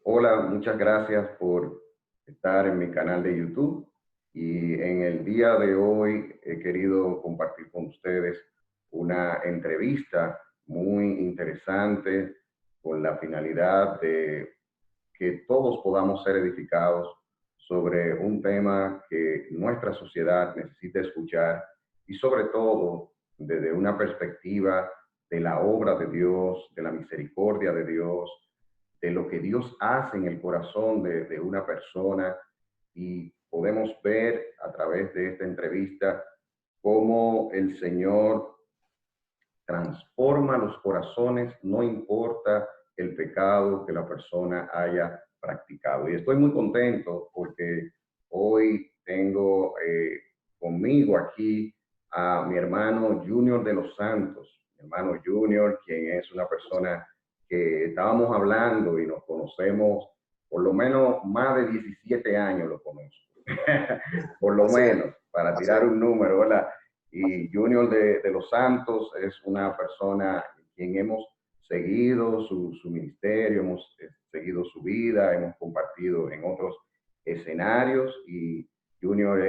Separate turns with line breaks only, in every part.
Hola, muchas gracias por estar en mi canal de YouTube. Y en el día de hoy he querido compartir con ustedes una entrevista muy interesante con la finalidad de que todos podamos ser edificados sobre un tema que nuestra sociedad necesita escuchar y sobre todo desde una perspectiva de la obra de Dios, de la misericordia de Dios, de lo que Dios hace en el corazón de una persona. Y podemos ver a través de esta entrevista cómo el Señor transforma los corazones, no importa el pecado que la persona haya practicado. Y estoy muy contento porque hoy tengo conmigo aquí a mi hermano Junior de los Santos, mi hermano Junior, quien es una persona que estábamos hablando y nos conocemos por lo menos más de 17 años lo conozco, por lo
Así es,
menos, para
así
tirar
es,
un número, ¿verdad?
así
Y Junior de los Santos es una persona quien hemos seguido su ministerio, hemos seguido su vida, hemos compartido en otros escenarios. Y Junior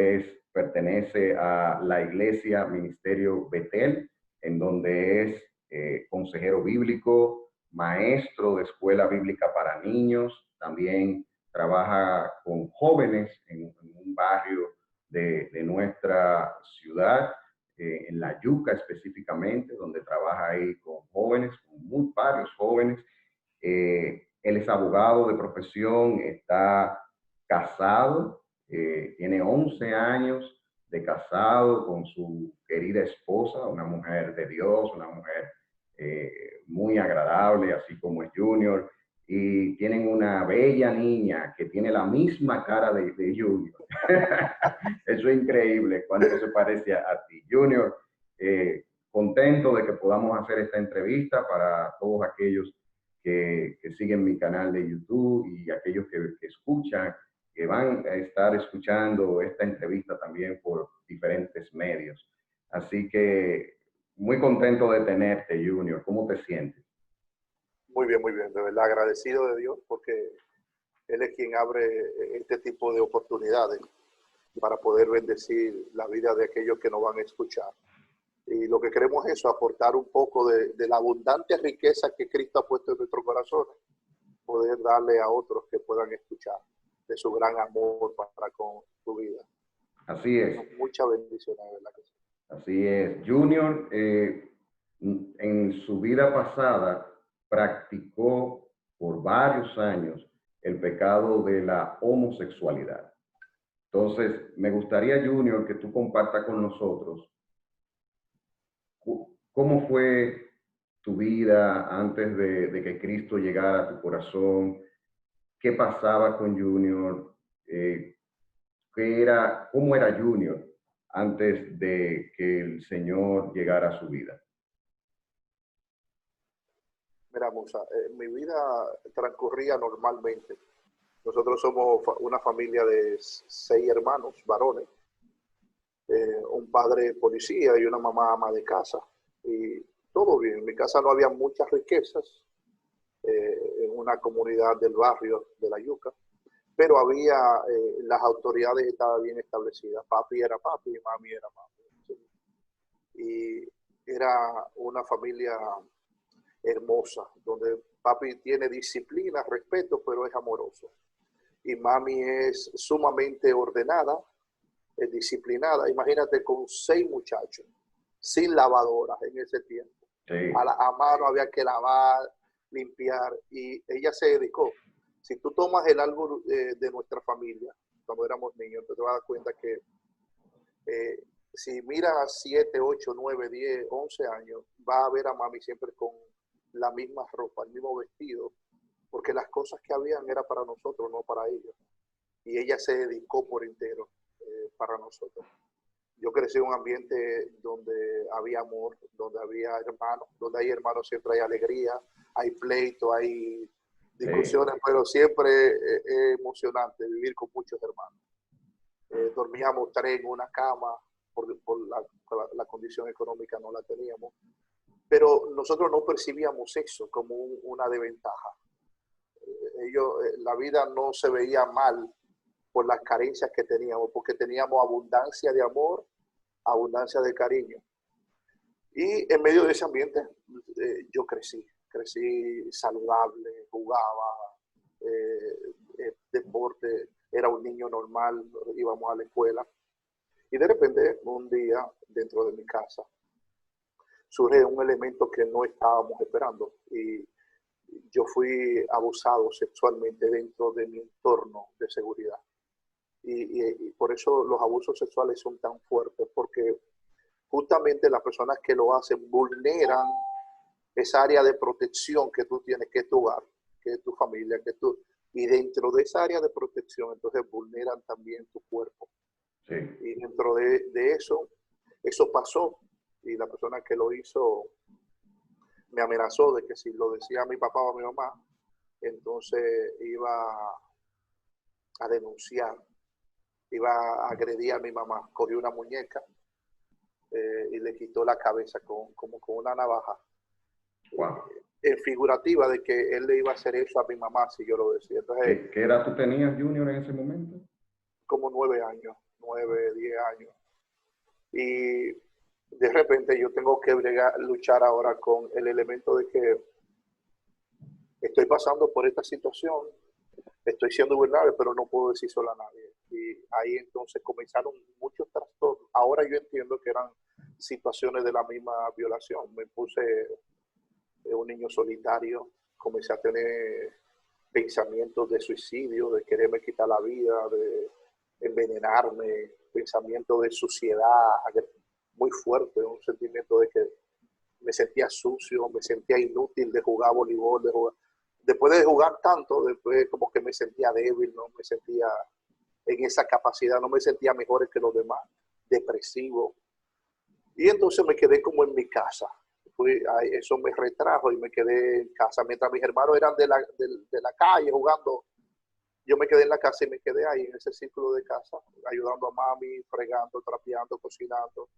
pertenece a la iglesia Ministerio Betel, en donde es consejero bíblico, maestro de escuela bíblica para niños, también trabaja con jóvenes en un barrio de nuestra ciudad, en La Yuca específicamente, donde trabaja ahí con jóvenes, con muy varios jóvenes. Él es abogado de profesión, está casado, tiene 11 años de casado con su querida esposa, una mujer de Dios, una mujer muy agradable, así como es Junior. Y tienen una bella niña que tiene la misma cara de Junior. Eso es increíble cuánto se parece a ti, Junior. Contento de que podamos hacer esta entrevista para todos aquellos que siguen mi canal de YouTube y aquellos que escuchan, que van a estar escuchando esta entrevista también por diferentes medios. Así que muy contento de tenerte, Junior. ¿Cómo te sientes?
muy bien, de verdad agradecido de Dios porque Él es quien abre este tipo de oportunidades para poder bendecir la vida de aquellos que nos van a escuchar. Y lo que queremos es eso, aportar un poco de la abundante riqueza que Cristo ha puesto en nuestros corazones, poder darle a otros que puedan escuchar de su gran amor para con tu vida.
Así es.
Mucha bendición, de verdad que sí.
Así es. Junior, en su vida pasada, practicó por varios años el pecado de la homosexualidad. Entonces, me gustaría, Junior, que tú compartas con nosotros cómo fue tu vida antes de que Cristo llegara a tu corazón, qué pasaba con Junior, cómo era Junior antes de que el Señor llegara a su vida.
Mira, Musa, mi vida transcurría normalmente. Nosotros somos una familia de 6 hermanos, varones, un padre policía y una mamá ama de casa. Y todo bien. En mi casa no había muchas riquezas, en una comunidad del barrio de La Yuca, pero había, las autoridades estaban bien establecidas. Papi era papi y mami era mami. ¿Sí? Y era una familia hermosa, donde papi tiene disciplina, respeto, pero es amoroso. Y mami es sumamente ordenada, es disciplinada. Imagínate con 6 muchachos, sin lavadoras en ese tiempo.
Sí,
A mano había que lavar, limpiar, y ella se dedicó. Si tú tomas el árbol de nuestra familia, cuando éramos niños, te vas a dar cuenta que si miras a 7, 8, 9, 10, 11 años, va a ver a mami siempre con la misma ropa, el mismo vestido, porque las cosas que habían era para nosotros, no para ellos. Y ella se dedicó por entero para nosotros. Yo crecí en un ambiente donde había amor, donde había hermanos, donde hay hermanos siempre hay alegría, hay pleito, hay
sí,
discusiones, pero siempre es emocionante vivir con muchos hermanos. Dormíamos 3 en una cama, por la condición económica no la teníamos, pero nosotros no percibíamos eso como una desventaja. la vida no se veía mal por las carencias que teníamos, porque teníamos abundancia de amor, abundancia de cariño. Y en medio de ese ambiente yo crecí saludable, jugaba, deporte, era un niño normal, íbamos a la escuela. Y de repente, un día, dentro de mi casa, surge un elemento que no estábamos esperando. Y yo fui abusado sexualmente dentro de mi entorno de seguridad. Y por eso los abusos sexuales son tan fuertes, porque justamente las personas que lo hacen vulneran esa área de protección que tú tienes, que es tu hogar, que es tu familia, y dentro de esa área de protección, entonces vulneran también tu cuerpo. Sí. Y dentro de eso pasó, y la persona que lo hizo me amenazó de que si lo decía a mi papá o a mi mamá, entonces iba a denunciar, iba a agredir a mi mamá. Cogió una muñeca y le quitó la cabeza como con una navaja. Wow. Figurativa de que él le iba a hacer eso a mi mamá si yo lo decía. Entonces,
¿Qué edad tú tenías, Junior, en ese momento?
Como 9 años, 9, 10 años. Y de repente yo tengo que luchar ahora con el elemento de que estoy pasando por esta situación, estoy siendo vulnerable, pero no puedo decir solo a nadie. Y ahí entonces comenzaron muchos trastornos. Ahora yo entiendo que eran situaciones de la misma violación. Me puse un niño solitario, comencé a tener pensamientos de suicidio, de quererme quitar la vida, de envenenarme, pensamientos de suciedad muy fuerte, un sentimiento de que me sentía sucio, me sentía inútil de jugar voleibol, después de jugar tanto, después como que me sentía débil, no me sentía en esa capacidad, no me sentía mejor que los demás, depresivo. Y entonces me quedé como en mi casa. Eso me retrajo y me quedé en casa. Mientras mis hermanos eran de la calle jugando, yo me quedé en la casa y me quedé ahí en ese círculo de casa, ayudando a mami, fregando, trapeando, cocinando.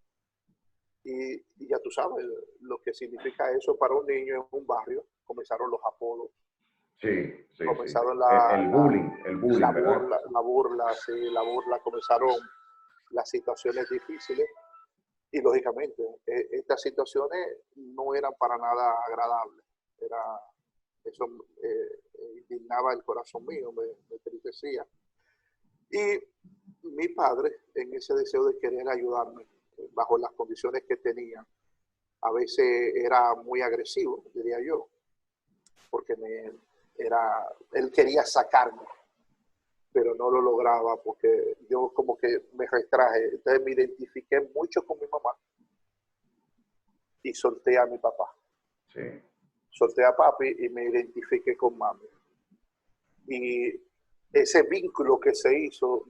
Y ya tú sabes lo que significa eso para un niño en un barrio. Comenzaron los apodos.
Sí.
Comenzaron
el bullying,
la burla. Comenzaron las situaciones difíciles. Y lógicamente, estas situaciones no eran para nada agradables. Eso indignaba el corazón mío, me entristecía. Y mi padre, en ese deseo de querer ayudarme, bajo las condiciones que tenía, a veces era muy agresivo, diría yo, porque él quería sacarme, pero no lo lograba porque yo como que me retraje. Entonces me identifiqué mucho con mi mamá y solté a mi papá.
Sí.
Solté a papi y me identifiqué con mami. Y ese vínculo que se hizo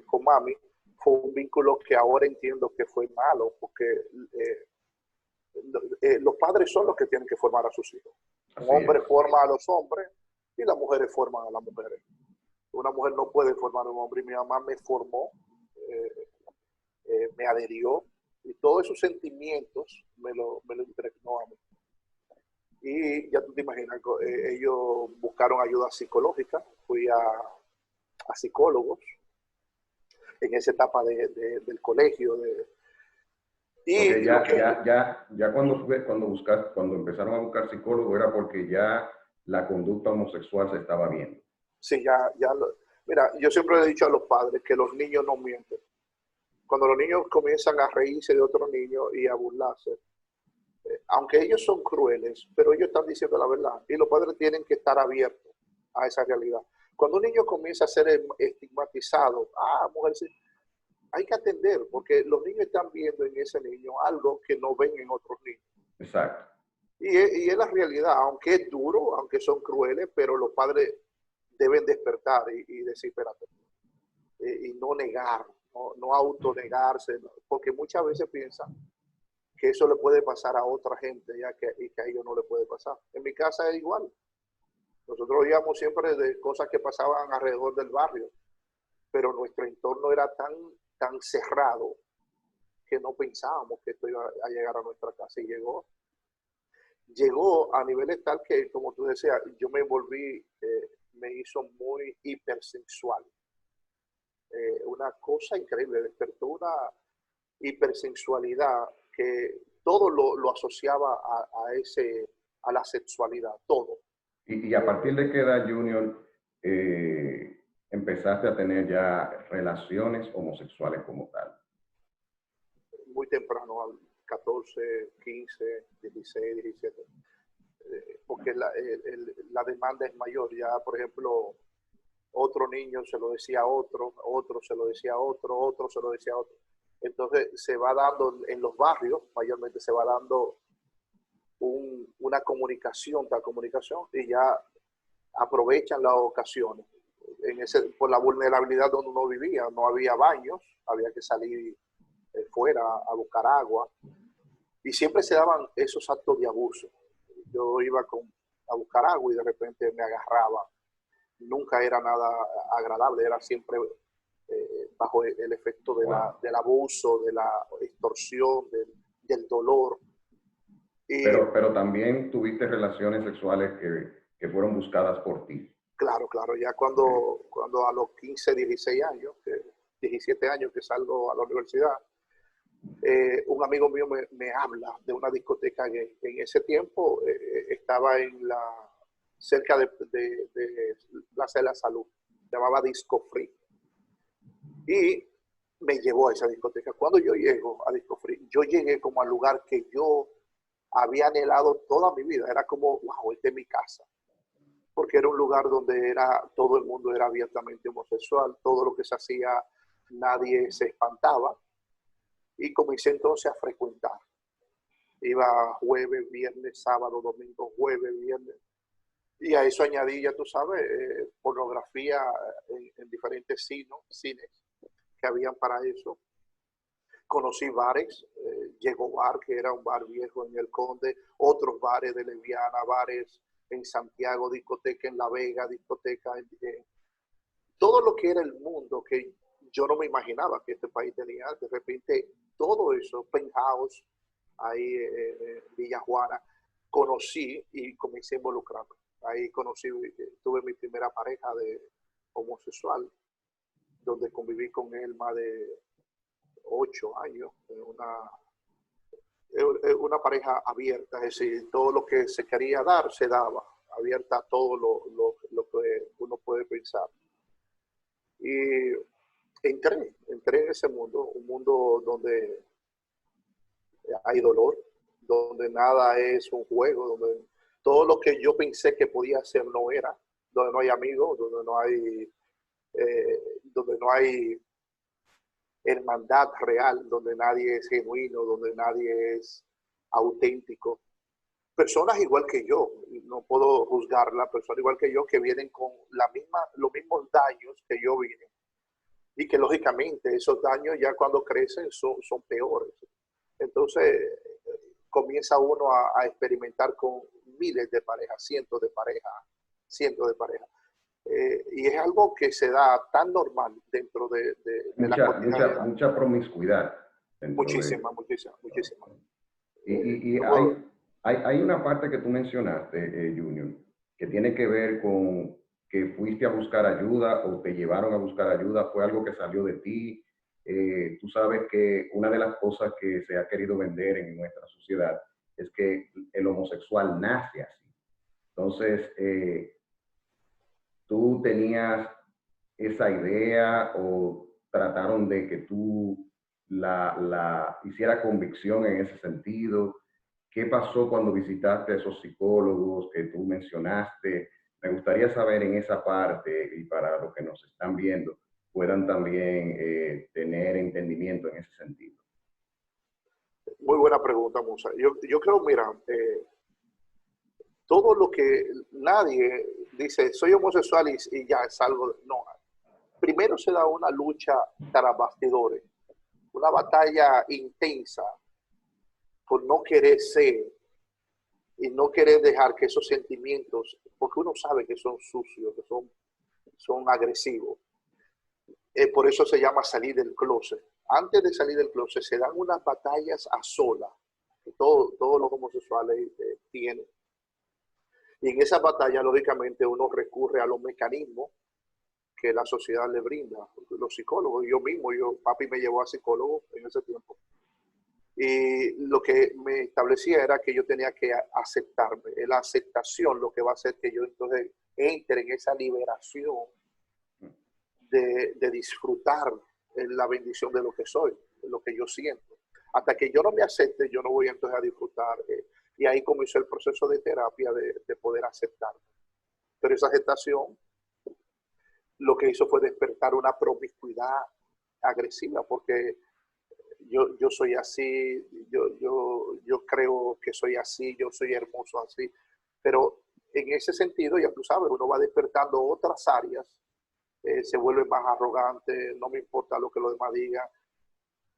con mami fue un vínculo que ahora entiendo que fue malo, porque los padres son los que tienen que formar a sus hijos. Un hombre forma a los hombres y las mujeres forman a las mujeres. Una mujer no puede formar a un hombre, y mi mamá me formó, me adherió, y todos esos sentimientos me lo impregnó a mí. Y ya tú te imaginas, ellos buscaron ayuda psicológica, fui a psicólogos en esa etapa del colegio.
Y cuando empezaron a buscar psicólogos era porque ya la conducta homosexual se estaba viendo.
Sí, mira, yo siempre le he dicho a los padres que los niños no mienten. Cuando los niños comienzan a reírse de otros niños y a burlarse, aunque ellos son crueles, pero ellos están diciendo la verdad. Y los padres tienen que estar abiertos a esa realidad. Cuando un niño comienza a ser estigmatizado, mujer, sí, hay que atender, porque los niños están viendo en ese niño algo que no ven en otros niños.
Exacto.
Y es la realidad, aunque es duro, aunque son crueles, pero los padres deben despertar y decir, espérate, y no negar, no autonegarse, porque muchas veces piensan que eso le puede pasar a otra gente y que a ellos no le puede pasar. En mi casa es igual. Nosotros oíamos siempre de cosas que pasaban alrededor del barrio, pero nuestro entorno era tan cerrado que no pensábamos que esto iba a llegar a nuestra casa, y llegó a niveles tal que, como tú decías, yo me volví hizo muy hipersensual. Una cosa increíble, despertó una hipersensualidad que todo lo asociaba a la sexualidad, todo.
Y a partir de qué edad, Junior, empezaste a tener ya relaciones homosexuales como tal?
Muy temprano, al 14, 15, 16, 17. Porque la demanda es mayor. Ya, por ejemplo, otro niño se lo decía a otro, otro se lo decía a otro, otro se lo decía a otro. Entonces se va dando en los barrios, mayormente se va dando una comunicación, tal comunicación, y ya aprovechan las ocasiones. Por la vulnerabilidad donde uno vivía, no había baños, había que salir fuera a buscar agua, y siempre se daban esos actos de abuso. Yo iba a buscar agua y de repente me agarraba. Nunca era nada agradable, era siempre bajo el efecto del abuso, de la extorsión, del dolor.
Pero también tuviste relaciones sexuales que fueron buscadas por ti.
Claro, claro. Ya cuando a los 15, 16 años, 17 años que salgo a la universidad, un amigo mío me habla de una discoteca que en ese tiempo estaba cerca de Plaza de la Salud. Se llamaba Disco Free. Y me llevó a esa discoteca. Cuando yo llego a Disco Free, yo llegué como al lugar que yo había anhelado toda mi vida. Era como, wow, esta es mi casa. Porque era un lugar donde todo el mundo era abiertamente homosexual, todo lo que se hacía, nadie se espantaba. Y comencé entonces a frecuentar. Iba jueves, viernes, sábado, domingo, jueves, viernes. Y a eso añadí, ya tú sabes, pornografía en diferentes cines que habían para eso. Conocí bares, Llegó Bar, que era un bar viejo en El Conde, otros bares de lesbiana, bares en Santiago, discoteca en La Vega, discoteca en todo lo que era el mundo que yo no me imaginaba que este país tenía. De repente, todo eso, Penthouse, ahí Villa Juana, conocí y comencé a involucrarme. Ahí tuve mi primera pareja de homosexual, donde conviví con él más de 8 años, una pareja abierta, es decir, todo lo que se quería dar se daba, abierta a todo lo que uno puede pensar. Y entré en ese mundo, un mundo donde hay dolor, donde nada es un juego, donde todo lo que yo pensé que podía hacer no era, donde no hay amigos, donde no hay hermandad real, donde nadie es genuino, donde nadie es auténtico. Personas igual que yo, no puedo juzgarla, personas igual que yo que vienen con los mismos daños que yo vine. Y que lógicamente esos daños ya cuando crecen son peores. Entonces comienza uno a experimentar con miles de parejas, cientos de parejas, cientos de parejas. Y es algo que se da tan normal dentro de la cotidianidad.
Mucha promiscuidad.
Muchísima.
Y hay una parte que tú mencionaste, Junior, que tiene que ver con que fuiste a buscar ayuda o te llevaron a buscar ayuda, fue algo que salió de ti. Tú sabes que una de las cosas que se ha querido vender en nuestra sociedad es que el homosexual nace así. Entonces, ¿tú tenías esa idea o trataron de que tú la hiciera convicción en ese sentido? ¿Qué pasó cuando visitaste a esos psicólogos que tú mencionaste? Me gustaría saber en esa parte, y para los que nos están viendo puedan también tener entendimiento en ese sentido.
Muy buena pregunta, Musa. Yo creo, mira, todo lo que nadie dice, soy homosexual y ya es algo, no. Primero se da una lucha tras bastidores, una batalla intensa por no querer ser y no querer dejar que esos sentimientos, porque uno sabe que son sucios, que son agresivos. Por eso se llama salir del closet. Antes de salir del closet se dan unas batallas a solas, que todos los homosexuales tienen. Y en esa batalla, lógicamente, uno recurre a los mecanismos que la sociedad le brinda, los psicólogos. Yo mismo, papi me llevó a psicólogo en ese tiempo. Y lo que me establecía era que yo tenía que aceptarme. La aceptación lo que va a hacer que yo entonces entre en esa liberación de disfrutar la bendición de lo que soy, de lo que yo siento. Hasta que yo no me acepte, yo no voy entonces a disfrutar. Y ahí comenzó el proceso de terapia de poder aceptarme. Pero esa aceptación lo que hizo fue despertar una promiscuidad agresiva, porque yo soy así, yo creo que soy así, yo soy hermoso así. Pero en ese sentido, ya tú sabes, uno va despertando otras áreas, se vuelve más arrogante, no me importa lo que los demás digan.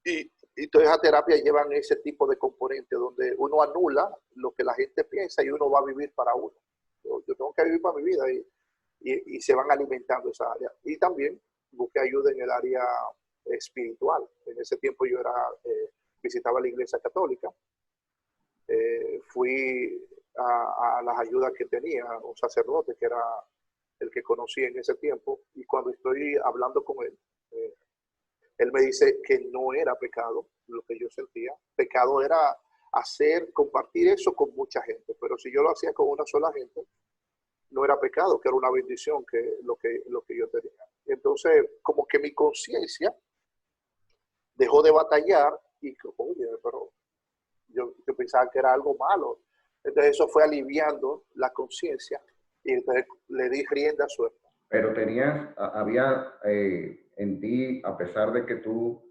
Y toda esa terapia llevan ese tipo de componentes donde uno anula lo que la gente piensa y uno va a vivir para uno. Yo tengo que vivir para mi vida y se van alimentando esa área. Y también busqué ayuda en el área espiritual. En ese tiempo yo visitaba la iglesia católica. Fui a las ayudas que tenía un sacerdote que era el que conocí en ese tiempo, y cuando estoy hablando con él, él me dice que no era pecado lo que yo sentía. Pecado era compartir eso con mucha gente, pero si yo lo hacía con una sola gente, no era pecado, que era una bendición que lo que yo tenía. Entonces, como que mi conciencia dejó de batallar y, oye, pero yo pensaba que era algo malo. Entonces eso fue aliviando la conciencia y entonces le di rienda suelta.
Pero había en ti, a pesar de que tú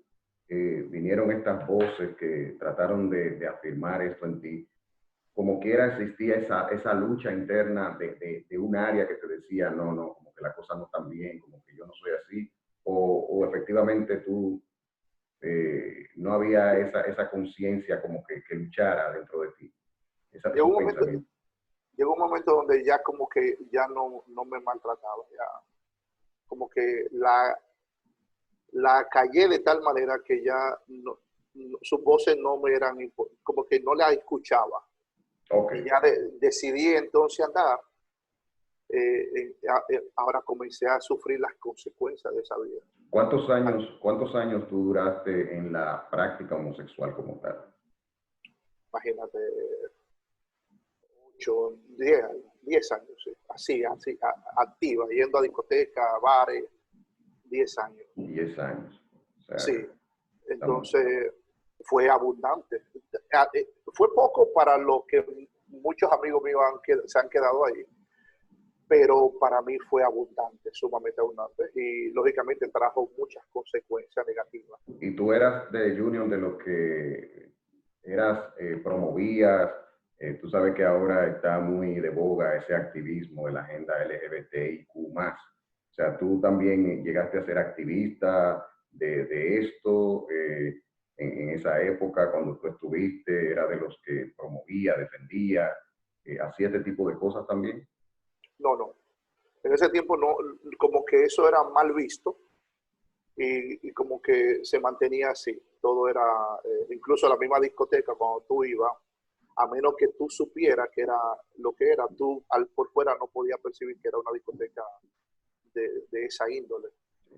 vinieron estas voces que trataron de afirmar esto en ti, como quiera existía esa lucha interna de un área que te decía, no, como que las cosas no están bien, como que yo no soy así, o efectivamente tú no había esa conciencia como que luchara dentro de ti,
Llegó
esos
un momento,
pensamientos.
llegó un momento donde ya como que ya no me maltrataba, ya como que la callé de tal manera que ya sus voces no me eran, como que no la escuchaba.
Okay.
Y ya decidí entonces andar. Ahora comencé a sufrir las consecuencias de esa vida.
¿Cuántos años tú duraste en la práctica homosexual como tal?
Imagínate, 8, 10 años, sí. así, activa, yendo a discotecas, bares, 10 años.
10 años. O sea,
Sí, entonces fue abundante. Fue poco para lo que muchos amigos míos se han quedado ahí, pero para mí fue abundante, sumamente abundante, y lógicamente trajo muchas consecuencias negativas.
¿Y tú eras de Junior de lo que promovías? Tú sabes que ahora está muy de boga ese activismo de la agenda LGBTIQ+. O sea, tú también llegaste a ser activista de esto en esa época cuando tú estuviste, era de los que promovía, defendía, hacía este tipo de cosas también.
No. En ese tiempo no, como que eso era mal visto y como que se mantenía así. Todo era, incluso la misma discoteca, cuando tú ibas, a menos que tú supieras que era lo que era, tú por fuera no podías percibir que era una discoteca de esa índole.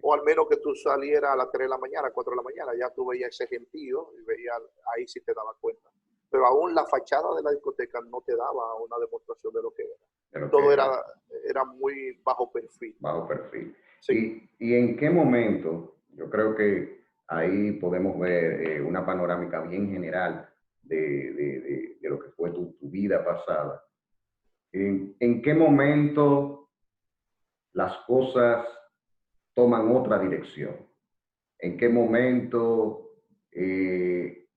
O al menos que tú salieras a las 3 de la mañana, 4 de la mañana, ya tú veías ese gentío y veías, ahí sí te dabas cuenta. Pero aún la fachada de la discoteca no te daba una demostración de lo que era. Todo era muy bajo perfil.
Bajo perfil.
Sí.
¿Y en qué momento? Yo creo que ahí podemos ver una panorámica bien general de lo que fue tu vida pasada. ¿En qué momento las cosas toman otra dirección? ¿En qué momento el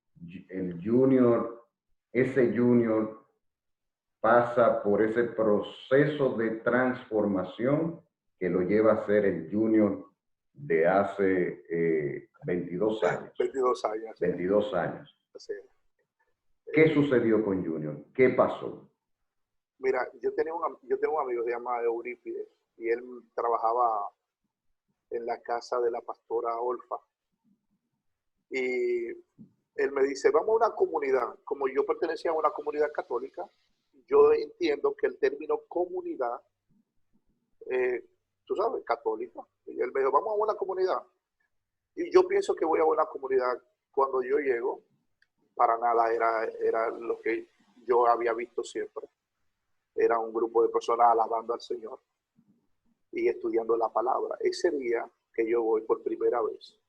ese junior pasa por ese proceso de transformación que lo lleva a ser el junior de hace 22 años?
22 años.
22 años.
Sí.
¿Qué sucedió con Junior? ¿Qué pasó?
Mira, yo tengo un amigo que se llama Eurípides y él trabajaba en la casa de la pastora Olfa. Y él me dice, vamos a una comunidad. Como yo pertenecía a una comunidad católica, yo entiendo que el término comunidad, tú sabes, católica, y él me dijo, vamos a una comunidad. Y yo pienso que voy a una comunidad. Cuando yo llego, para nada era lo que yo había visto siempre. Era un grupo de personas alabando al Señor y estudiando la palabra. Ese día que yo voy por primera vez,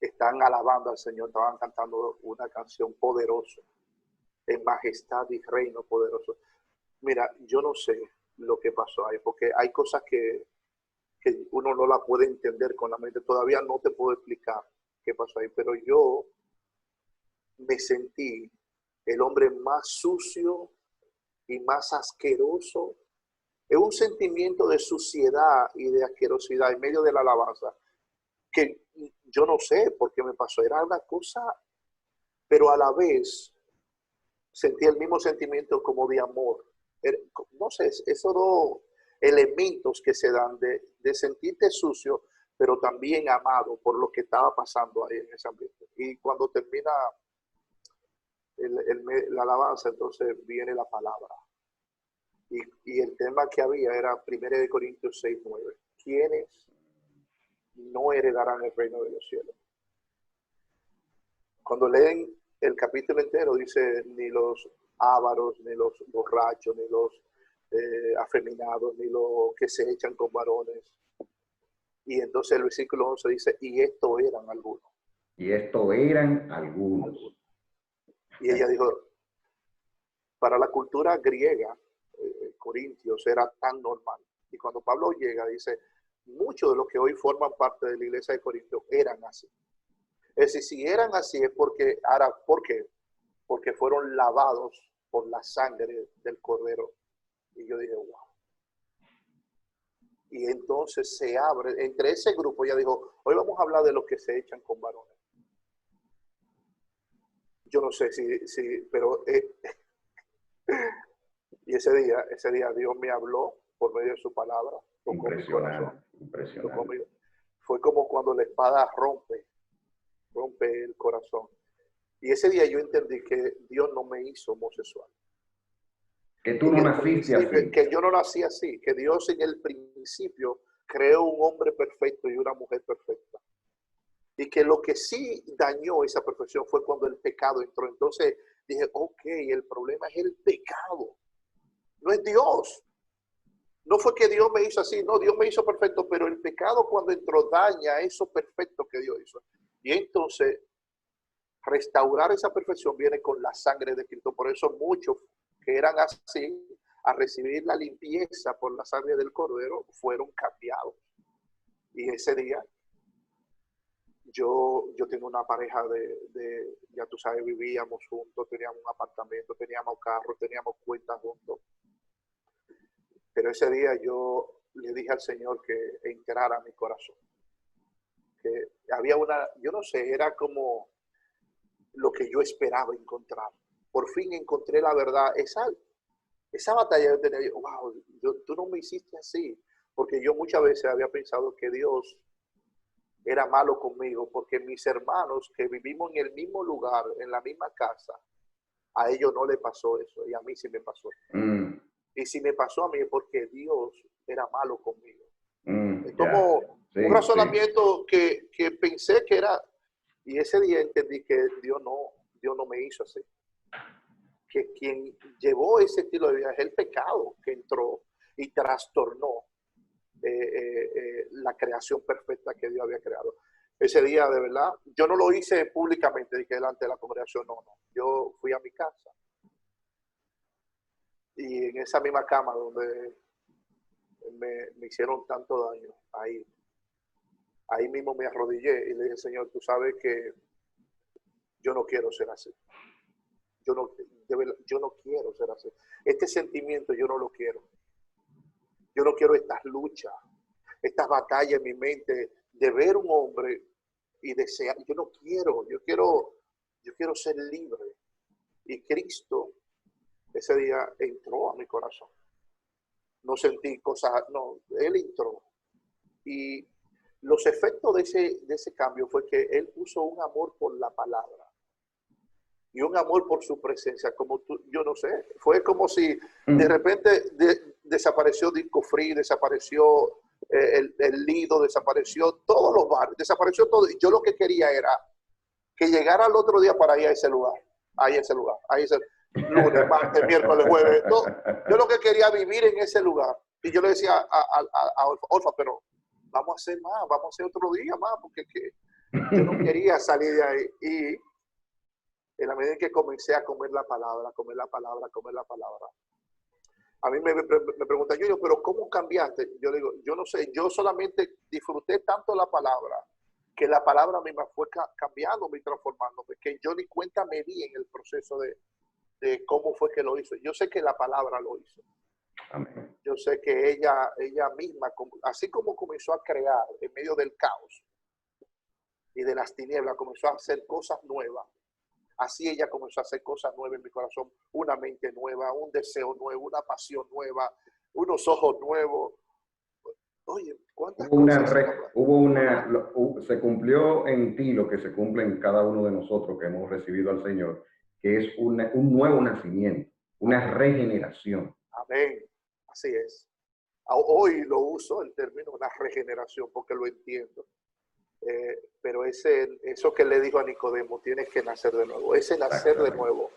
están alabando al Señor, estaban cantando una canción poderosa, en majestad y reino poderoso. Mira, yo no sé lo que pasó ahí, porque hay cosas que uno no la puede entender con la mente. Todavía no te puedo explicar qué pasó ahí, pero yo me sentí el hombre más sucio y más asqueroso. Es un sentimiento de suciedad y de asquerosidad en medio de la alabanza que yo no sé por qué me pasó. Era una cosa, pero a la vez sentí el mismo sentimiento como de amor. No sé, esos dos elementos que se dan de sentirte sucio, pero también amado por lo que estaba pasando ahí en ese ambiente. Y cuando termina la alabanza, entonces viene la palabra. Y el tema que había era 1 Corintios 6:9. ¿Quiénes no heredarán el reino de los cielos? Cuando leen el capítulo entero, dice ni los ávaros, ni los borrachos, ni los afeminados, ni los que se echan con varones. Y entonces el versículo 11 dice, y esto eran algunos.
Y esto eran algunos.
Y ella dijo, para la cultura griega, Corintios era tan normal. Y cuando Pablo llega, dice, muchos de los que hoy forman parte de la iglesia de Corintios eran así. Es decir, si eran así es porque, ahora, ¿por qué? Porque fueron lavados por la sangre del Cordero. Y yo dije, wow. Y entonces se abre, entre ese grupo, ella dijo, hoy vamos a hablar de los que se echan con varones. Yo no sé si pero y ese día Dios me habló por medio de su palabra, tocó mi corazón, tocó mi, fue como cuando la espada rompe el corazón. Y ese día yo entendí que Dios no me hizo homosexual.
Que tú no naciste así.
Que yo no nací así, que Dios en el principio creó un hombre perfecto y una mujer perfecta. Y que lo que sí dañó esa perfección fue cuando el pecado entró. Entonces dije, ok, el problema es el pecado, no es Dios. No fue que Dios me hizo así, no, Dios me hizo perfecto, pero el pecado cuando entró daña eso perfecto que Dios hizo. Y entonces restaurar esa perfección viene con la sangre de Cristo. Por eso muchos que eran así, a recibir la limpieza por la sangre del Cordero, fueron cambiados. Y ese día, yo tengo una pareja ya tú sabes, vivíamos juntos, teníamos un apartamento, teníamos carro, teníamos cuentas juntos. Pero ese día yo le dije al Señor que entrara mi corazón. Que había yo no sé, era como lo que yo esperaba encontrar. Por fin encontré la verdad. Esa batalla yo tenía, wow, tú no me hiciste así. Porque yo muchas veces había pensado que Dios era malo conmigo, porque mis hermanos que vivimos en el mismo lugar, en la misma casa, a ellos no le pasó eso y a mí sí me pasó. Y si me pasó a mí es porque Dios era malo conmigo. Es como un razonamiento que pensé que era, y ese día entendí que Dios no me hizo así. Que quien llevó ese estilo de vida es el pecado que entró y trastornó la creación perfecta que Dios había creado. Ese día, de verdad, yo no lo hice públicamente, dije delante de la congregación, no. Yo fui a mi casa y en esa misma cama donde me hicieron tanto daño, ahí mismo me arrodillé y le dije, Señor, tú sabes que yo no quiero ser así. Yo no quiero ser así. Este sentimiento yo no lo quiero. Yo no quiero estas luchas, estas batallas en mi mente de ver un hombre y desear. Yo quiero ser libre. Y Cristo ese día entró a mi corazón. No sentí cosas, no, Él entró. Y los efectos de ese cambio fue que Él puso un amor por la palabra. y un amor por su presencia, como tú, yo no sé, fue como si de repente desapareció Disco Free, desapareció el Lido, desapareció todos los bares, desapareció todo, y yo lo que quería era que llegara al otro día para ir a ese lugar, ahí ese lugar, ahí ese lunes, martes, miércoles, jueves, no, yo lo que quería vivir en ese lugar, y yo le decía a Olfa, pero vamos a hacer más, vamos a hacer otro día más, porque yo no quería salir de ahí, y en la medida en que comencé a comer la palabra, comer la palabra, comer la palabra, a mí me preguntan, yo, pero ¿cómo cambiaste? Yo digo, yo no sé, yo solamente disfruté tanto la palabra, que la palabra misma fue cambiándome y transformándome, que yo ni cuenta me di en el proceso de cómo fue que lo hizo. Yo sé que la palabra lo hizo.
Amén.
Yo sé que ella misma, así como comenzó a crear en medio del caos y de las tinieblas, comenzó a hacer cosas nuevas. Así ella comenzó a hacer cosas nuevas en mi corazón, una mente nueva, un deseo nuevo, una pasión nueva, unos ojos nuevos. Oye, ¿cuántas cosas?
Se cumplió en ti lo que se cumple en cada uno de nosotros que hemos recibido al Señor, que es un nuevo nacimiento, una regeneración.
Amén. Así es. Hoy lo uso el término una regeneración porque lo entiendo. Pero eso que le dijo a Nicodemo, tienes que nacer de nuevo. Ese nacer de nuevo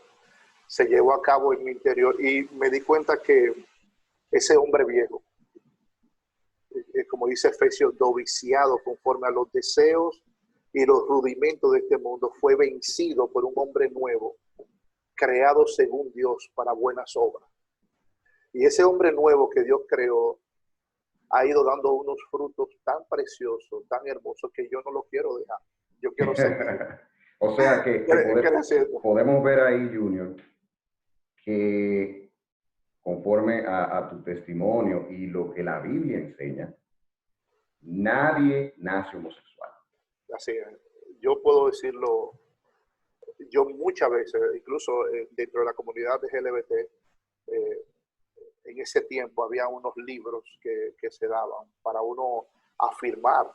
se llevó a cabo en mi interior y me di cuenta que ese hombre viejo, como dice Efesios, viciado conforme a los deseos y los rudimentos de este mundo, fue vencido por un hombre nuevo, creado según Dios para buenas obras. Y ese hombre nuevo que Dios creó ha ido dando unos frutos tan preciosos, tan hermosos, que yo no lo quiero dejar. Yo quiero seguir.
O sea que podemos ver ahí, Junior, que conforme a tu testimonio y lo que la Biblia enseña, nadie nace homosexual.
Así es. Yo puedo decirlo, yo muchas veces, incluso dentro de la comunidad de LGBT, en ese tiempo había unos libros que se daban para uno afirmar,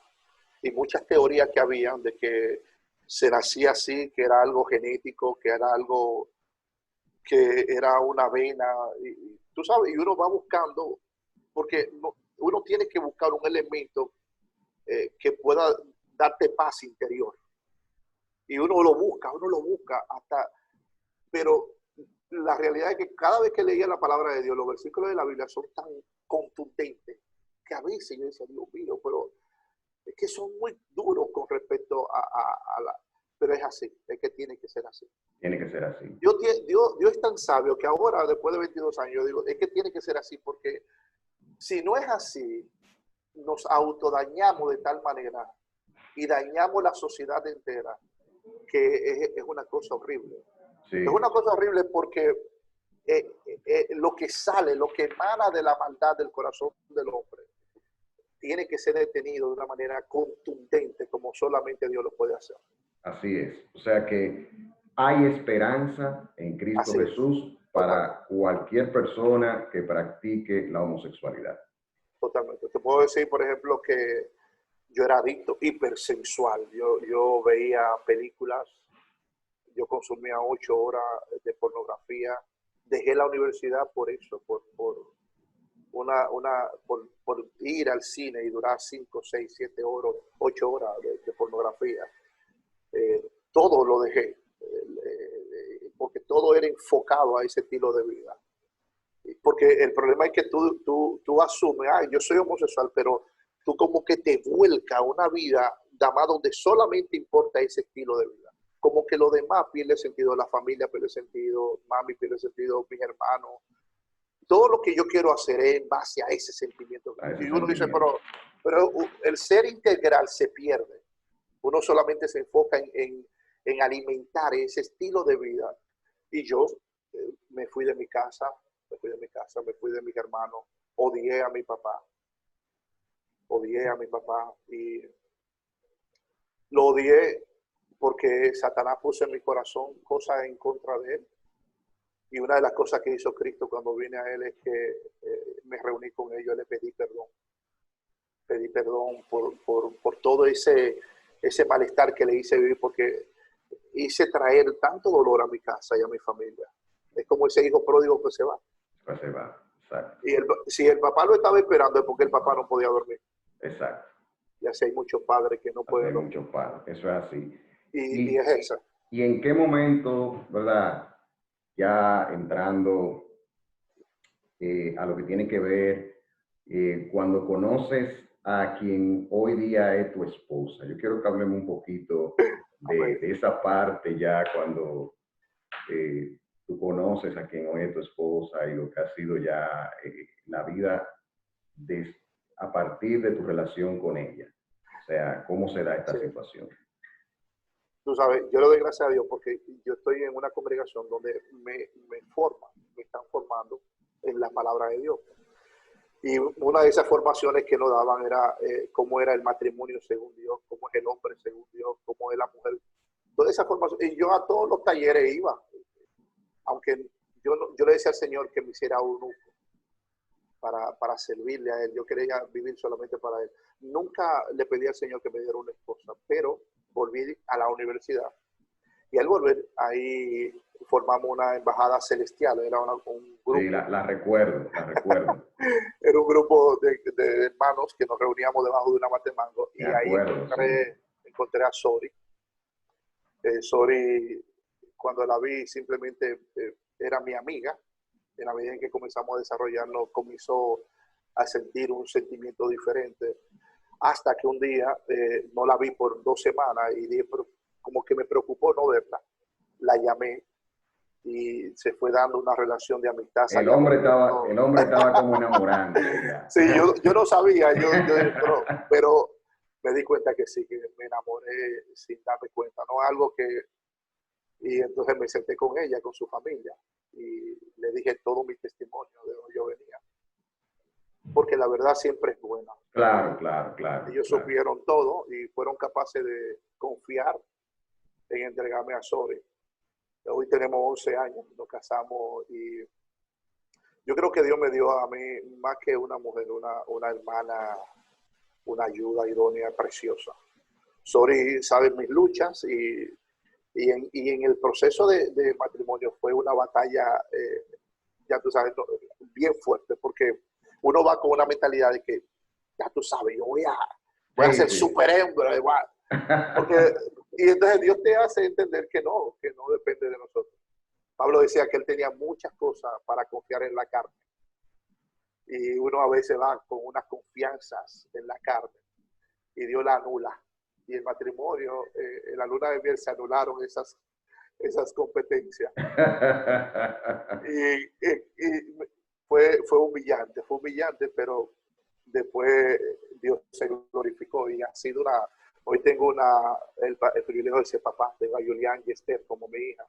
y muchas teorías que habían de que se nacía así, que era algo genético, que era algo que era una vena, y tú sabes, y uno va buscando, porque uno tiene que buscar un elemento que pueda darte paz interior. Y uno lo busca hasta, pero la realidad es que cada vez que leía la palabra de Dios, los versículos de la Biblia son tan contundentes que a veces yo decía, Dios mío, pero es que son muy duros con respecto a la... Pero es así, es que tiene que ser así.
Tiene que ser así.
Dios es tan sabio que ahora, después de 22 años, yo digo, es que tiene que ser así, porque si no es así, nos autodañamos de tal manera y dañamos la sociedad entera, que es una cosa horrible. Sí. Es una cosa horrible porque lo que sale, lo que emana de la maldad del corazón del hombre, tiene que ser detenido de una manera contundente, como solamente Dios lo puede hacer.
Así es. O sea que hay esperanza en Cristo Jesús para cualquier persona que practique la homosexualidad.
Totalmente. Te puedo decir, por ejemplo, que yo era adicto, hipersensual. Yo veía películas, yo consumía 8 horas de pornografía. Dejé la universidad por eso, por ir al cine y durar 5, 6, 7 horas, 8 horas de pornografía. Todo lo dejé, porque todo era enfocado a ese estilo de vida. Porque el problema es que tú asumes, yo soy homosexual, pero tú como que te vuelcas a una vida donde solamente importa ese estilo de vida. Como que lo demás pierde sentido, la familia pierde sentido, mami pierde sentido, mis hermanos. Todo lo que yo quiero hacer es en base a ese sentimiento. Y uno dice, pero el ser integral se pierde. Uno solamente se enfoca en alimentar ese estilo de vida. Y yo me fui de mi casa, me fui de mis hermanos, odié a mi papá y lo odié porque Satanás puso en mi corazón cosas en contra de él. Y una de las cosas que hizo Cristo cuando vine a él es que me reuní con ellos, le pedí perdón. Pedí perdón por todo ese malestar que le hice vivir, porque hice traer tanto dolor a mi casa y a mi familia. Es como ese hijo pródigo que se va.
Pues se va, exacto.
Y si el papá lo estaba esperando es porque el papá no podía dormir.
Exacto.
Y así hay muchos padres que no pueden
Hay
dormir.
muchos padres, eso es así.
Y es esa.
¿Y en qué momento, verdad? Ya entrando a lo que tiene que ver cuando conoces a quien hoy día es tu esposa. Yo quiero que hablemos un poquito de esa parte ya cuando tú conoces a quien hoy es tu esposa y lo que ha sido ya la vida a partir de tu relación con ella. O sea, ¿cómo se da esta situación?
Tú sabes, yo le doy gracias a Dios porque yo estoy en una congregación donde me están formando en la palabra de Dios. Y una de esas formaciones que nos daban era cómo era el matrimonio según Dios, cómo es el hombre según Dios, cómo es la mujer. Toda esa formación. Y yo a todos los talleres iba, aunque yo le decía al Señor que me hiciera uno para servirle a Él. Yo quería vivir solamente para Él. Nunca le pedí al Señor que me diera una esposa, pero volví a la universidad. Y al volver, ahí formamos una embajada celestial. Era un grupo.
Sí, la recuerdo, la recuerdo.
Era un grupo de hermanos que nos reuníamos debajo de una mata de mango. Y ahí encontré a Sori. Sori, cuando la vi, simplemente era mi amiga. En la medida en que comenzamos a desarrollarnos, comenzó a sentir un sentimiento diferente. Hasta que un día no la vi por 2 semanas y dije, pero como que me preocupó no verla. La llamé y se fue dando una relación de amistad.
El hombre estaba como enamorando.
Sí, yo no sabía, pero me di cuenta que sí, que me enamoré sin darme cuenta, ¿no? Algo que... Y entonces me senté con ella, con su familia, y le dije todo mi testimonio de donde yo venía. Porque la verdad siempre es buena.
Claro, claro, claro.
Ellos supieron todo y fueron capaces de confiar en entregarme a Sori. Hoy tenemos 11 años, nos casamos y yo creo que Dios me dio a mí más que una mujer, una hermana, una ayuda idónea, preciosa. Sori sabe mis luchas y en el proceso de matrimonio fue una batalla, ya tú sabes, bien fuerte, porque uno va con una mentalidad de que, ya tú sabes, yo voy a ser superhéroe, igual. Y entonces Dios te hace entender que no depende de nosotros. Pablo decía que él tenía muchas cosas para confiar en la carne. Y uno a veces va con unas confianzas en la carne y Dios la anula. Y el matrimonio, en la luna de miel se anularon esas competencias. y fue humillante, pero después Dios se glorificó y ha sido hoy tengo el privilegio de ser papá, tengo a Julián y Esther como mi hija.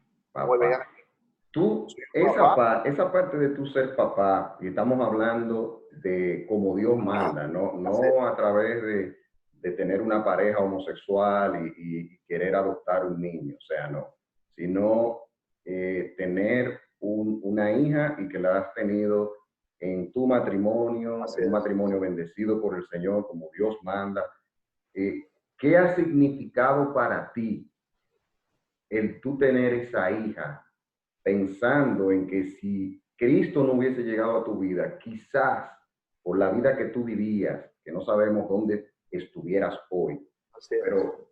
Tú, esa parte de tu ser papá, y estamos hablando de cómo Dios manda, no a través de tener una pareja homosexual y querer adoptar un niño, o sea, no, sino tener una hija y que la has tenido en tu matrimonio, un matrimonio bendecido por el Señor, como Dios manda. ¿Qué ha significado para ti el tú tener esa hija, pensando en que si Cristo no hubiese llegado a tu vida, quizás por la vida que tú vivías, que no sabemos dónde estuvieras hoy, pero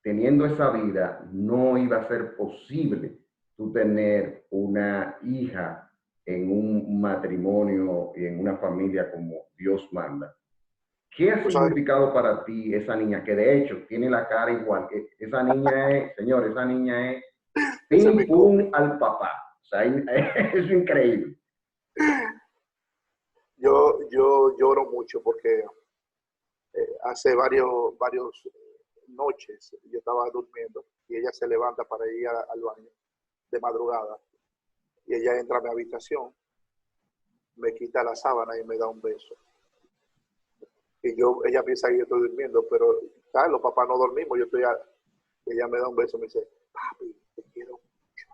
teniendo esa vida no iba a ser posible tú tener una hija en un matrimonio y en una familia como Dios manda? ¿Qué ha significado para ti esa niña, que de hecho tiene la cara igual? Esa niña es, señor, esa niña es pim pum al papá. O sea, es increíble.
Yo lloro mucho porque hace varios noches yo estaba durmiendo y ella se levanta para ir al baño de madrugada y ella entra a mi habitación, me quita la sábana y me da un beso. Y ella piensa que yo estoy durmiendo, pero ¿sabes? Los papás no dormimos, ella me da un beso y me dice, papi, te quiero mucho.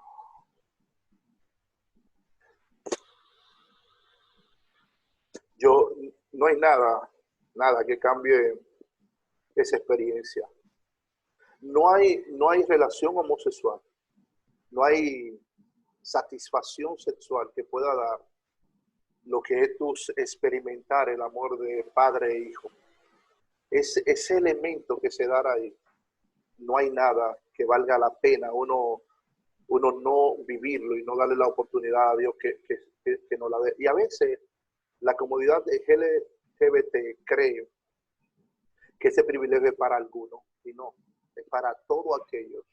No hay nada que cambie esa experiencia. No hay relación homosexual, no hay satisfacción sexual que pueda dar lo que es tu experimentar el amor de padre e hijo. Ese elemento que se da ahí, no hay nada que valga la pena uno no vivirlo y no darle la oportunidad a Dios que nos la dé. Y a veces la comunidad de LGBT cree que ese privilegio es para algunos y no, es para todos aquellos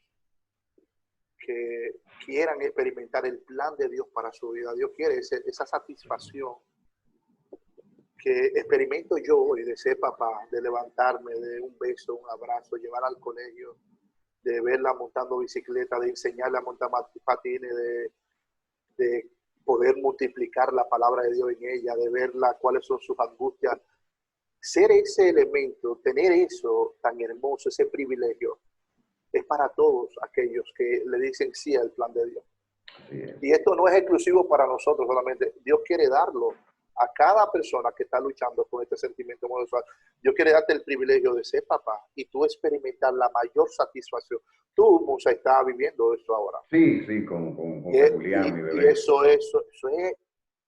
que quieran experimentar el plan de Dios para su vida. Dios quiere esa satisfacción que experimento yo hoy de ser papá, de levantarme, de un beso, un abrazo, llevar al colegio, de verla montando bicicleta, de enseñarle a montar patines, de poder multiplicar la palabra de Dios en ella, de verla cuáles son sus angustias. Ser ese elemento, tener eso tan hermoso, ese privilegio, es para todos aquellos que le dicen sí al plan de Dios. Y esto no es exclusivo para nosotros solamente. Dios quiere darlo a cada persona que está luchando con este sentimiento homosexual. Dios quiere darte el privilegio de ser papá y tú experimentar la mayor satisfacción. Tú, Musa, estás viviendo esto ahora.
Sí, con Julián, mi bebé.
Y eso es,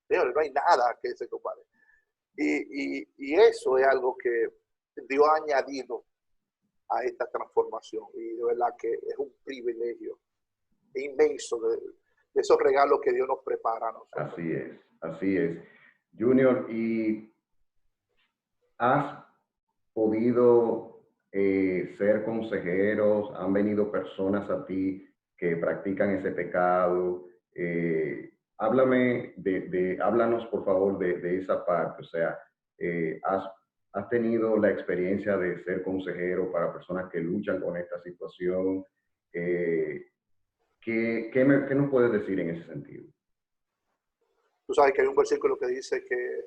Dios, no hay nada que se compare. Y eso es algo que Dios ha añadido a esta transformación. Y de verdad que es un privilegio inmenso de esos regalos que Dios nos prepara a nosotros.
Así es. Junior, ¿y has podido ser consejeros? ¿Han venido personas a ti que practican ese pecado? Háblanos por favor de esa parte. O sea, ¿has tenido la experiencia de ser consejero para personas que luchan con esta situación? ¿Qué nos puedes decir en ese sentido?
Tú sabes que hay un versículo que dice que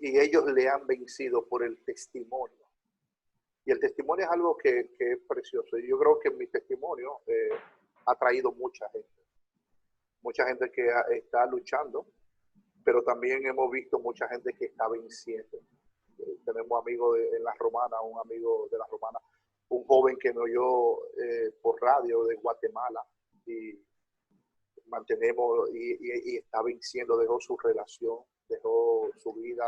y ellos le han vencido por el testimonio. Y el testimonio es algo que es precioso. Y yo creo que mi testimonio ha traído mucha gente que está luchando, pero también hemos visto mucha gente que está venciendo. Tenemos amigos en La Romana, un amigo de La Romana, un joven que me oyó por radio de Guatemala y mantenemos y está venciendo, dejó su relación, dejó su vida,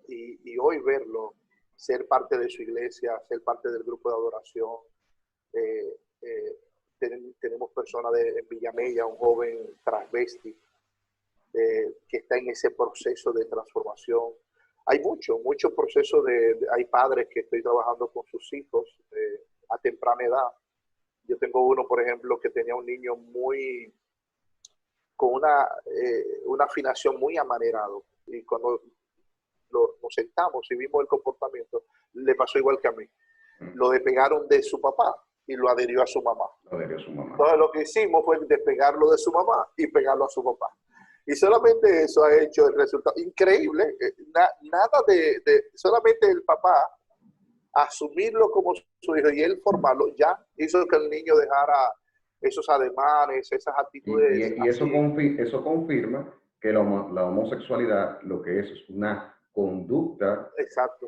y hoy verlo, ser parte de su iglesia, ser parte del grupo de adoración. Tenemos personas en Villamella, un joven transvesti que está en ese proceso de transformación. Hay mucho proceso hay padres que estoy trabajando con sus hijos a temprana edad. Yo tengo uno, por ejemplo, que tenía un niño con una afinación muy amanerado. Y cuando nos sentamos y vimos el comportamiento, le pasó igual que a mí. Lo despegaron de su papá y lo adherió a su mamá. Entonces lo que hicimos fue despegarlo de su mamá y pegarlo a su papá. Y solamente eso ha hecho el resultado increíble. Nada solamente el papá asumirlo como su hijo y él formarlo, ya hizo que el niño dejara esos ademanes, esas actitudes.
Y eso confirma que la homosexualidad lo que es una conducta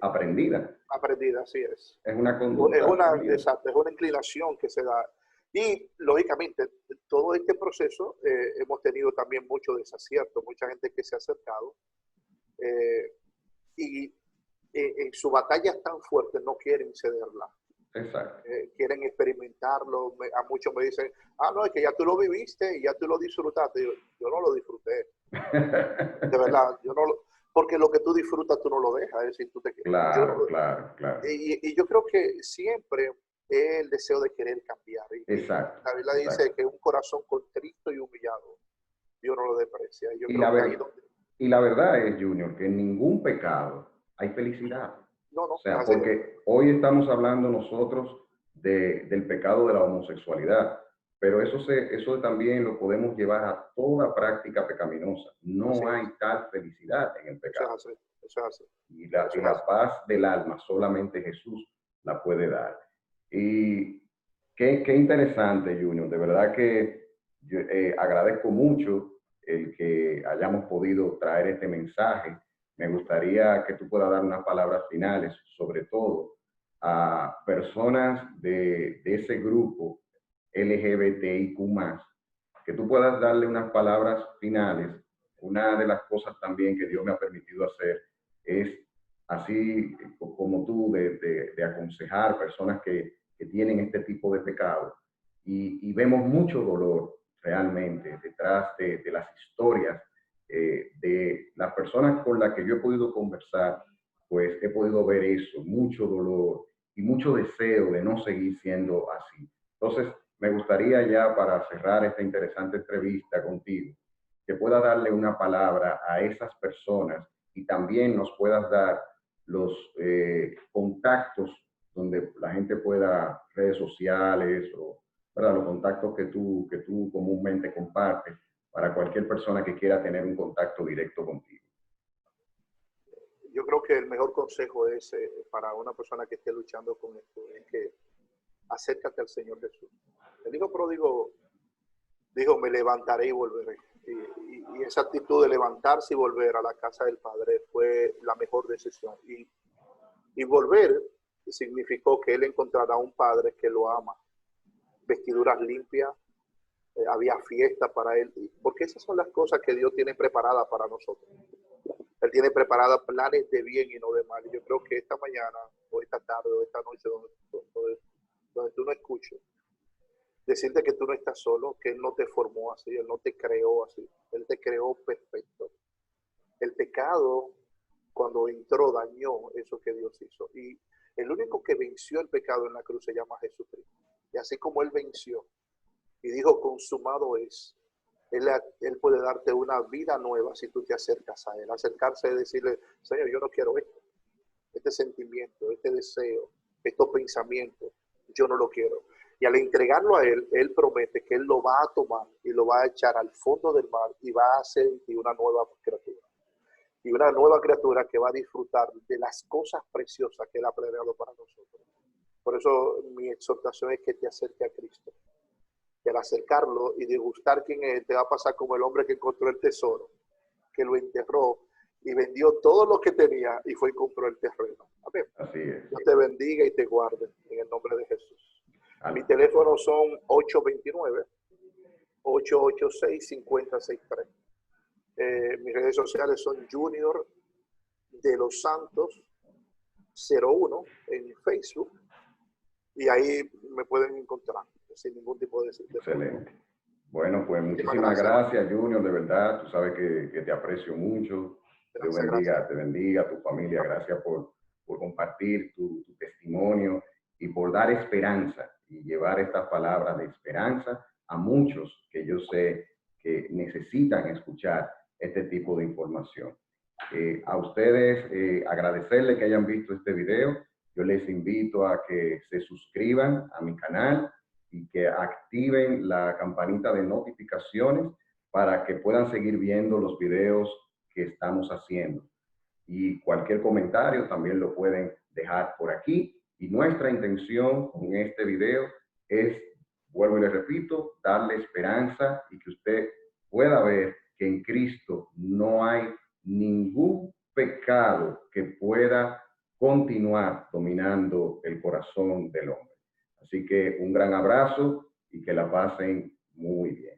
aprendida.
Aprendida, así es.
Es una conducta aprendida.
Exacto, es una inclinación que se da. Y, lógicamente, todo este proceso hemos tenido también mucho desacierto, mucha gente que se ha acercado y en su batalla tan fuerte no quieren cederla.
Exacto.
Quieren experimentarlo. A muchos me dicen, no, es que ya tú lo viviste y ya tú lo disfrutaste. Yo no lo disfruté. De verdad, yo no lo... Porque lo que tú disfrutas tú no lo dejas. Es decir, tú te...
Claro.
Y yo creo que siempre es el deseo de querer cambiar.
Exacto.
La Biblia dice que un corazón contrito y humillado, Dios no lo desprecia.
Y la verdad es, Junior, que en ningún pecado hay felicidad.
No,
o sea, porque hoy estamos hablando nosotros del pecado de la homosexualidla, pero eso también lo podemos llevar a toda práctica pecaminosa. No hay tal felicidad en el pecado.
Eso es así.
Y la paz del alma solamente Jesús la puede dar. Y qué interesante, Junior. De verdad que yo agradezco mucho el que hayamos podido traer este mensaje. Me gustaría que tú puedas dar unas palabras finales, sobre todo a personas de ese grupo LGBTIQ+, que tú puedas darle unas palabras finales. Una de las cosas también que Dios me ha permitido hacer es, así como tú, de aconsejar personas que tienen este tipo de pecado. Y vemos mucho dolor realmente detrás de las historias de las personas con las que yo he podido conversar. Pues he podido ver eso, mucho dolor y mucho deseo de no seguir siendo así. Entonces, me gustaría ya para cerrar esta interesante entrevista contigo, que pueda darle una palabra a esas personas y también nos puedas dar los contactos donde la gente pueda, redes sociales o, ¿verdad?, los contactos que tú comúnmente compartes para cualquier persona que quiera tener un contacto directo contigo.
Yo creo que el mejor consejo es para una persona que esté luchando con esto, es que acércate al Señor Jesús. El hijo pródigo dijo, me levantaré y volveré. Y esa actitud de levantarse y volver a la casa del Padre fue la mejor decisión. Y volver significó que él encontrará un Padre que lo ama. Vestiduras limpias, había fiesta para él. Porque esas son las cosas que Dios tiene preparadas para nosotros. Él tiene preparadas planes de bien y no de mal. Y yo creo que esta mañana, o esta tarde, o esta noche, donde tú no escuches, decirte que tú no estás solo, que Él no te formó así, Él no te creó así, Él te creó perfecto. El pecado, cuando entró, dañó eso que Dios hizo. Y el único que venció el pecado en la cruz se llama Jesucristo. Y así como Él venció y dijo, consumado es, Él puede darte una vida nueva si tú te acercas a Él. Acercarse es decirle, Señor, yo no quiero esto, este sentimiento, este deseo, estos pensamientos, yo no lo quiero. Y al entregarlo a Él, Él promete que Él lo va a tomar y lo va a echar al fondo del mar y va a hacer en ti una nueva criatura. Y una nueva criatura que va a disfrutar de las cosas preciosas que Él ha planeado para nosotros. Por eso mi exhortación es que te acerques a Cristo. Y al acercarlo y degustar quién es, te va a pasar como el hombre que encontró el tesoro, que lo enterró y vendió todo lo que tenía y fue y compró el terreno. Amén.
Así es.
Dios te bendiga y te guarde en el nombre de Jesús.
Amén.
Mi teléfono son 829-886-5063. Mis redes sociales son Junior de los Santos 01 en Facebook y ahí me pueden encontrar sin ningún tipo de
excelente. Bueno, pues muchísimas gracias, Junior, de verdad. Tú sabes que te aprecio mucho. Dios bendiga, te bendiga a tu familia. Gracias por compartir tu testimonio y por dar esperanza y llevar estas palabras de esperanza a muchos que yo sé que necesitan escuchar este tipo de información. A ustedes, agradecerles que hayan visto este video. Yo les invito a que se suscriban a mi canal y que activen la campanita de notificaciones para que puedan seguir viendo los videos que estamos haciendo. Y cualquier comentario también lo pueden dejar por aquí. Y nuestra intención con este video es, vuelvo y les repito, darle esperanza y que usted pueda ver que en Cristo no hay ningún pecado que pueda continuar dominando el corazón del hombre. Así que un gran abrazo y que la pasen muy bien.